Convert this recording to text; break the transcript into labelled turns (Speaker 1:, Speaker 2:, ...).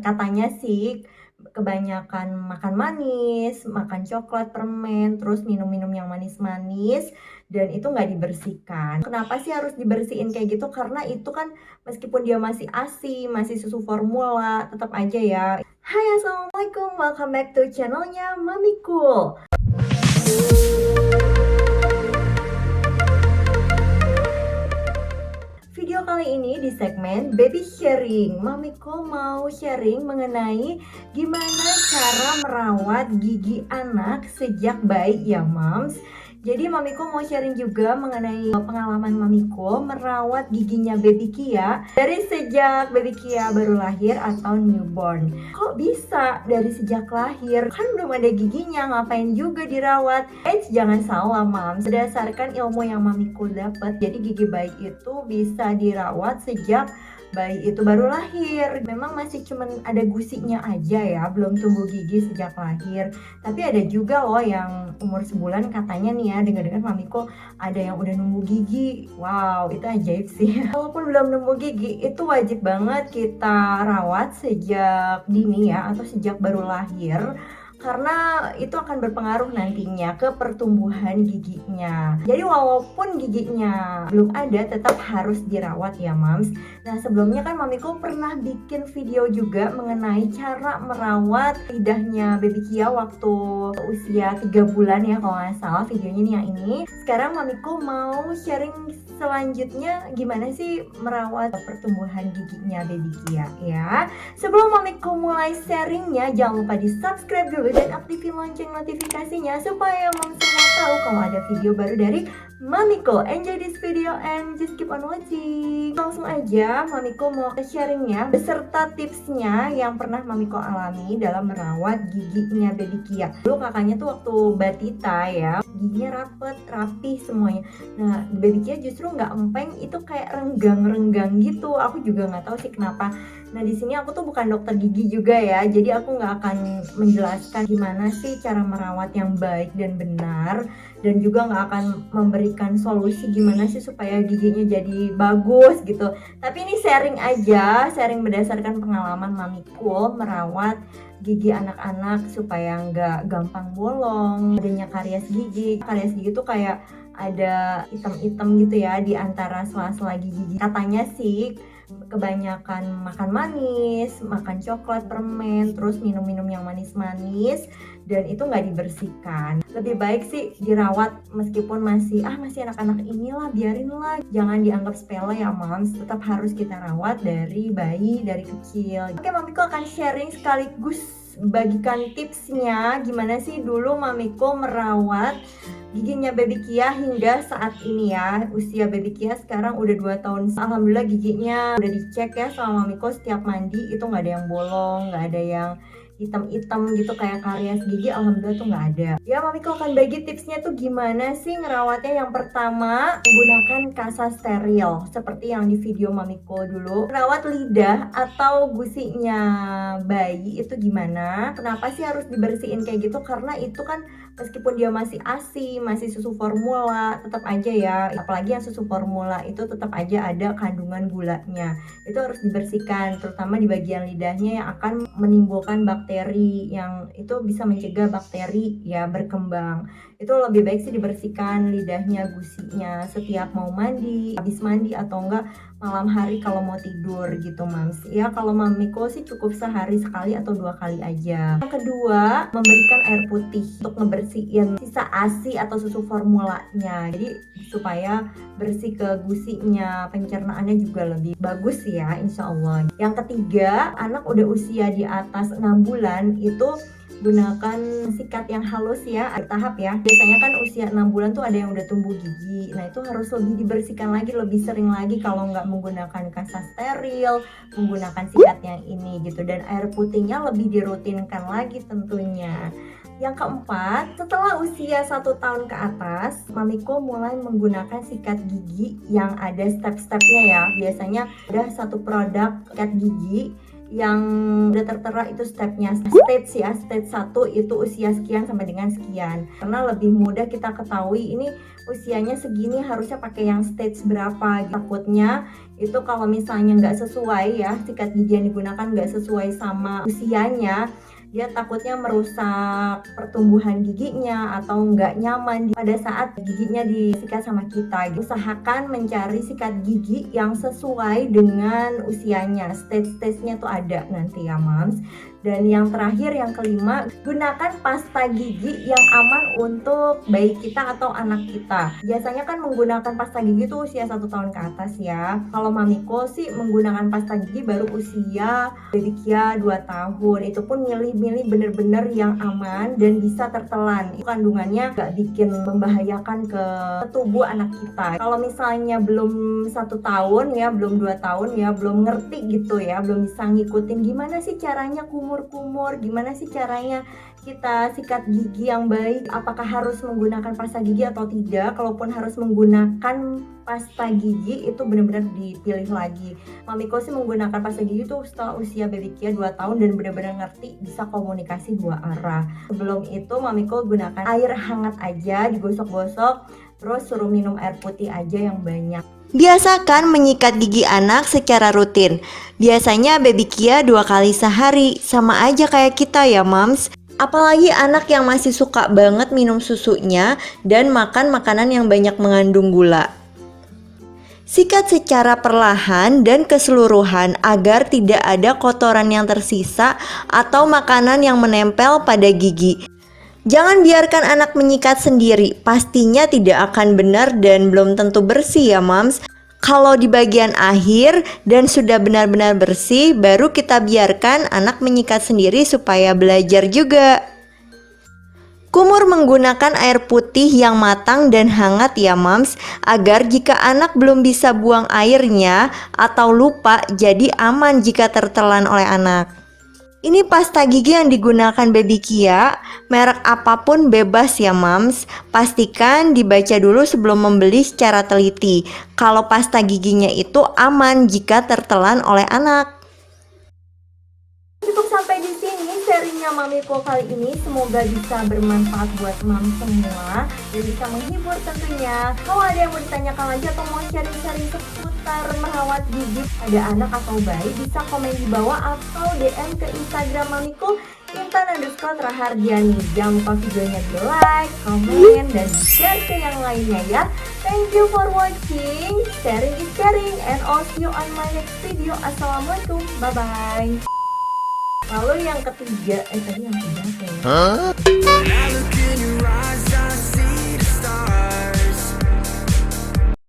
Speaker 1: Katanya sih kebanyakan makan manis, makan coklat, permen, terus minum-minum yang manis-manis, dan itu nggak dibersihkan. Kenapa sih harus dibersihin kayak gitu? Karena itu kan meskipun dia masih ASI, masih susu formula, tetap aja ya. Hai, assalamualaikum, welcome back to channelnya Mami Cool. Video kali ini di segmen Baby Sharing. Mamiko mau sharing mengenai gimana cara merawat gigi anak sejak bayi ya Mams. Jadi Mamiko mau sharing juga mengenai pengalaman Mamiko merawat giginya baby Kia dari sejak baby Kia baru lahir atau newborn. Kok bisa dari sejak lahir? Kan belum ada giginya, ngapain juga dirawat? Jangan salah Mams, berdasarkan ilmu yang Mamiko dapat, jadi gigi bayi itu bisa dirawat sejak bayi itu baru lahir. Memang masih cuman ada gusinya aja ya, belum tumbuh gigi sejak lahir. Tapi ada juga loh yang umur sebulan katanya nih ya, dengar-dengar Mamiko ada yang udah numbuh gigi. Wow, itu ajaib sih. Walaupun belum numbuh gigi, itu wajib banget kita rawat sejak dini ya, atau sejak baru lahir, karena itu akan berpengaruh nantinya ke pertumbuhan giginya. Jadi walaupun giginya belum ada, tetap harus dirawat ya Mams. Nah sebelumnya kan Mamiko pernah bikin video juga mengenai cara merawat lidahnya baby Kia waktu usia 3 bulan ya kalau nggak salah, videonya nih yang ini. Sekarang Mamiko mau sharing selanjutnya gimana sih merawat pertumbuhan giginya baby Kia ya. Sebelum Mamiko mulai sharingnya, jangan lupa di subscribe dulu dan aktifin lonceng notifikasinya supaya Mom semua tahu kalau ada video baru dari Mamiko. Enjoy this video and just keep on watching. Langsung aja Mamiko mau ke sharingnya beserta tipsnya yang pernah Mamiko alami dalam merawat giginya baby Kia. Dulu kakaknya tuh waktu batita ya, giginya rapet, rapih semuanya. Nah baby Kia justru nggak empeng, itu kayak renggang-renggang gitu. Aku juga nggak tahu sih kenapa. Nah di sini aku tuh bukan dokter gigi juga ya, jadi aku nggak akan menjelaskan gimana sih cara merawat yang baik dan benar, dan juga nggak akan memberikan solusi gimana sih supaya giginya jadi bagus gitu. Tapi ini sharing aja, sharing berdasarkan pengalaman Mamiko merawat gigi anak-anak supaya nggak gampang bolong, adanya karies gigi. Karies gigi tuh kayak ada hitam-hitam gitu ya di antara sela-sela gigi. Katanya sih kebanyakan makan manis, makan coklat, permen, terus minum-minum yang manis-manis, dan itu nggak dibersihkan. Lebih baik sih dirawat meskipun masih anak-anak inilah, biarinlah, jangan dianggap sepele ya Moms, tetap harus kita rawat dari bayi, dari kecil. Oke, Mamiko akan sharing sekaligus bagikan tipsnya gimana sih dulu Mamiko merawat giginya baby Kia hingga saat ini ya. Usia baby Kia sekarang udah 2 tahun. Alhamdulillah giginya udah dicek ya sama Mamiko, setiap mandi itu nggak ada yang bolong, nggak ada yang hitam-hitam gitu kayak karies gigi, alhamdulillah tuh nggak ada. Ya Mamiko akan bagi tipsnya tuh gimana sih ngerawatnya. Yang pertama, menggunakan kasa steril seperti yang di video Mamiko dulu. Merawat lidah atau gusinya bayi itu gimana? Kenapa sih harus dibersihin kayak gitu? Karena itu kan meskipun dia masih ASI, masih susu formula, tetap aja ya, apalagi yang susu formula itu tetap aja ada kandungan gulanya. Itu harus dibersihkan, terutama di bagian lidahnya yang akan menimbulkan bakteri yang itu bisa mencegah bakteri ya berkembang. Itu lebih baik sih dibersihkan lidahnya, gusinya setiap mau mandi, habis mandi, atau enggak malam hari kalau mau tidur gitu Mams. Ya kalau Mamiko sih cukup sehari sekali atau 2 kali aja. Yang kedua, memberikan air putih untuk ngebersihin sisa ASI atau susu formulanya. Jadi supaya bersih ke gusinya, pencernaannya juga lebih bagus ya insya Allah. Yang ketiga, anak udah usia di atas 6 bulan itu gunakan sikat yang halus ya, bertahap ya. Biasanya kan usia 6 bulan tuh ada yang udah tumbuh gigi. Nah itu harus lebih dibersihkan lagi, lebih sering lagi kalau nggak menggunakan kasa steril, menggunakan sikat yang ini gitu. Dan air putihnya lebih dirutinkan lagi tentunya. Yang keempat, setelah usia 1 tahun ke atas, Mamiko mulai menggunakan sikat gigi yang ada step-stepnya ya. Biasanya ada satu produk sikat gigi yang udah tertera itu stepnya, stage ya, stage 1 itu usia sekian sampai dengan sekian. Karena lebih mudah kita ketahui ini usianya segini harusnya pakai yang stage berapa. Takutnya itu kalau misalnya nggak sesuai ya, sikat gigi yang digunakan nggak sesuai sama usianya, dia takutnya merusak pertumbuhan giginya atau nggak nyaman pada saat giginya disikat sama kita. Usahakan mencari sikat gigi yang sesuai dengan usianya. Stage-stage-nya tuh ada nanti ya moms. Dan yang terakhir, yang kelima, gunakan pasta gigi yang aman untuk bayi kita atau anak kita. Biasanya kan menggunakan pasta gigi tuh usia 1 tahun ke atas ya. Kalau Mamiko sih menggunakan pasta gigi baru usia baby Kia 2 tahun. Itu pun milih-milih bener-bener yang aman dan bisa tertelan. Kandungannya gak bikin membahayakan ke tubuh anak kita. Kalau misalnya belum 1 tahun ya, belum 2 tahun ya, belum ngerti gitu ya, belum bisa ngikutin gimana sih caranya kumur-kumur, gimana sih caranya kita sikat gigi yang baik, apakah harus menggunakan pasta gigi atau tidak. Kalaupun harus menggunakan pasta gigi itu benar-benar dipilih lagi. Mamiko sih menggunakan pasta gigi itu setelah usia baby Kia 2 tahun dan benar-benar ngerti bisa komunikasi 2 arah. Sebelum itu Mamiko gunakan air hangat aja, digosok-gosok, terus suruh minum air putih aja yang banyak.
Speaker 2: Biasakan menyikat gigi anak secara rutin. Biasanya baby Kia 2 kali sehari, sama aja kayak kita ya moms. Apalagi anak yang masih suka banget minum susunya dan makan makanan yang banyak mengandung gula. Sikat secara perlahan dan keseluruhan agar tidak ada kotoran yang tersisa atau makanan yang menempel pada gigi. Jangan biarkan anak menyikat sendiri, pastinya tidak akan benar dan belum tentu bersih ya moms. Kalau di bagian akhir dan sudah benar-benar bersih, baru kita biarkan anak menyikat sendiri supaya belajar juga. Kumur menggunakan air putih yang matang dan hangat ya moms, agar jika anak belum bisa buang airnya atau lupa, jadi aman jika tertelan oleh anak. Ini pasta gigi yang digunakan baby Kia, merek apapun bebas ya moms. Pastikan dibaca dulu sebelum membeli secara teliti. Kalau pasta giginya itu aman jika tertelan oleh anak.
Speaker 1: Cukup sampai di sini sharingnya Mamiko kali ini. Semoga bisa bermanfaat buat mom semua dan bisa menghibur tentunya. Kalau ada yang mau ditanyakan lagi atau mau sharing-sharing seputar merawat gigi pada anak atau bayi, bisa komen di bawah atau DM ke Instagram Mamiko Intan_Rahardiani. Jangan lupa videonya di like, komen, dan share ke yang lainnya ya. Thank you for watching. Sharing is caring, and I'll see you on my next video. Assalamualaikum, bye bye. Lalu yang ketiga, tadi yang ketiga apa ya?